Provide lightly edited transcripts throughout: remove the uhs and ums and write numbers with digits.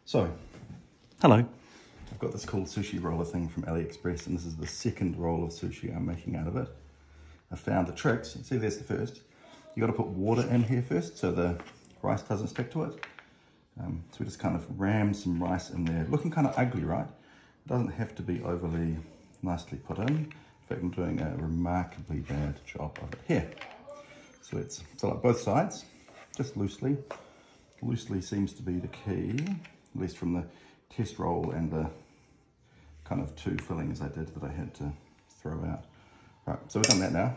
So, hello. I've got this cool sushi roller thing from AliExpress, and this is the second roll of sushi I'm making out of it. I found the tricks. See, there's the first. You got to put water in here first so the rice doesn't stick to it. So we just kind of ram some rice in there. Looking kind of ugly, right? It doesn't have to be overly nicely put in. In fact, I'm doing a remarkably bad job of it here. So let's fill up both sides, just loosely. Loosely seems to be the key, at least from the test roll and the kind of two fillings I did that I had to throw out. Right, so we've done that now.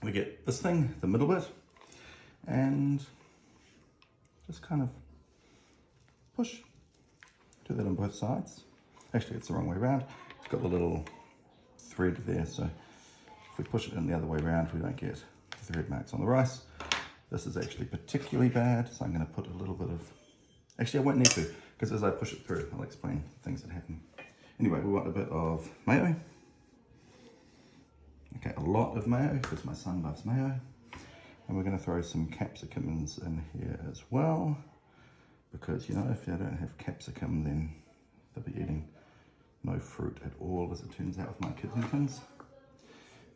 We get this thing, the middle bit, and just kind of push. Do that on both sides. Actually, it's the wrong way around. It's got the little thread there, so if we push it in the other way around, we don't get the thread marks on the rice. This is actually particularly bad, so I'm going to put a little bit of... Actually, I won't need to, because as I push it through, I'll explain things that happen. Anyway, we want a bit of mayo. Okay, a lot of mayo, because my son loves mayo. And we're going to throw some capsicums in here as well, because, you know, if you don't have capsicum, then they'll be eating no fruit at all, as it turns out with my kids and things.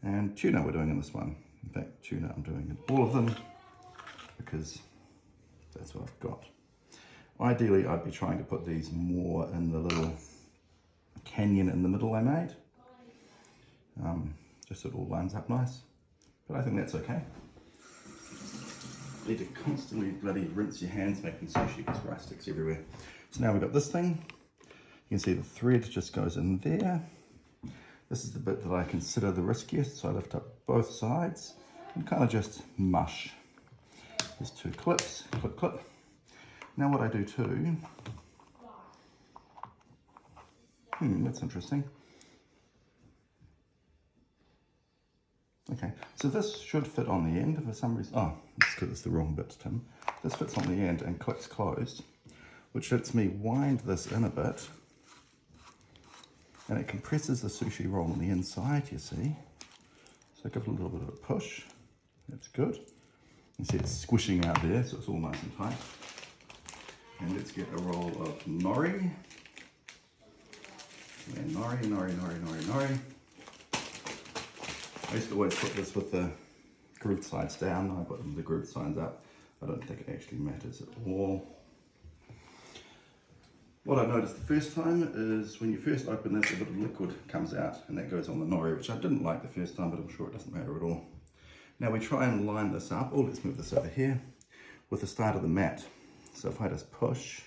And tuna we're doing in this one. In fact, tuna I'm doing in all of them, because that's what I've got. Ideally, I'd be trying to put these more in the little canyon in the middle I made. Just so it all lines up nice. But I think that's okay. You need to constantly bloody rinse your hands making sushi because rice sticks everywhere. So now we've got this thing. You can see the thread just goes in there. This is the bit that I consider the riskiest, so I lift up both sides and kind of just mush. There's two clips, clip, clip. Now what I do too, that's interesting. Okay, so this should fit on the end for some reason. Oh, it's because it's the wrong bit, Tim. This fits on the end and clicks closed, which lets me wind this in a bit. And it compresses the sushi roll on the inside, you see. So give it a little bit of a push. That's good. You see it's squishing out there, so it's all nice and tight. And let's get a roll of nori. And nori, nori, nori, nori, nori. I used to always put this with the grooved sides down. I put the grooved sides up. I don't think it actually matters at all. What I noticed the first time is when you first open this, a bit of liquid comes out, and that goes on the nori, which I didn't like the first time, but I'm sure it doesn't matter at all. Now we try and line this up. Oh, let's move this over here with the start of the mat. So if I just push,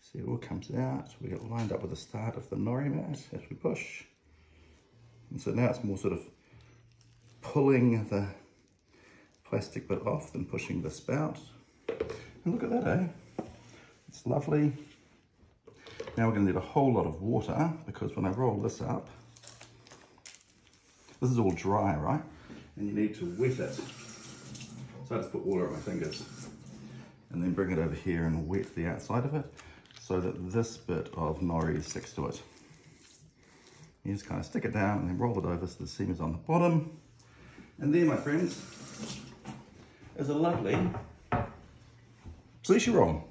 see it all comes out. We get lined up with the start of the nori mat as we push. And so now it's more sort of pulling the plastic bit off than pushing the spout. And look at that, eh? It's lovely. Now we're going to need a whole lot of water, because when I roll this up, this is all dry, right? And you need to wet it. So I just put water on my fingers and then bring it over here and wet the outside of it so that this bit of nori sticks to it. You just kind of stick it down and then roll it over so the seam is on the bottom. And there, my friends, is a lovely sushi roll.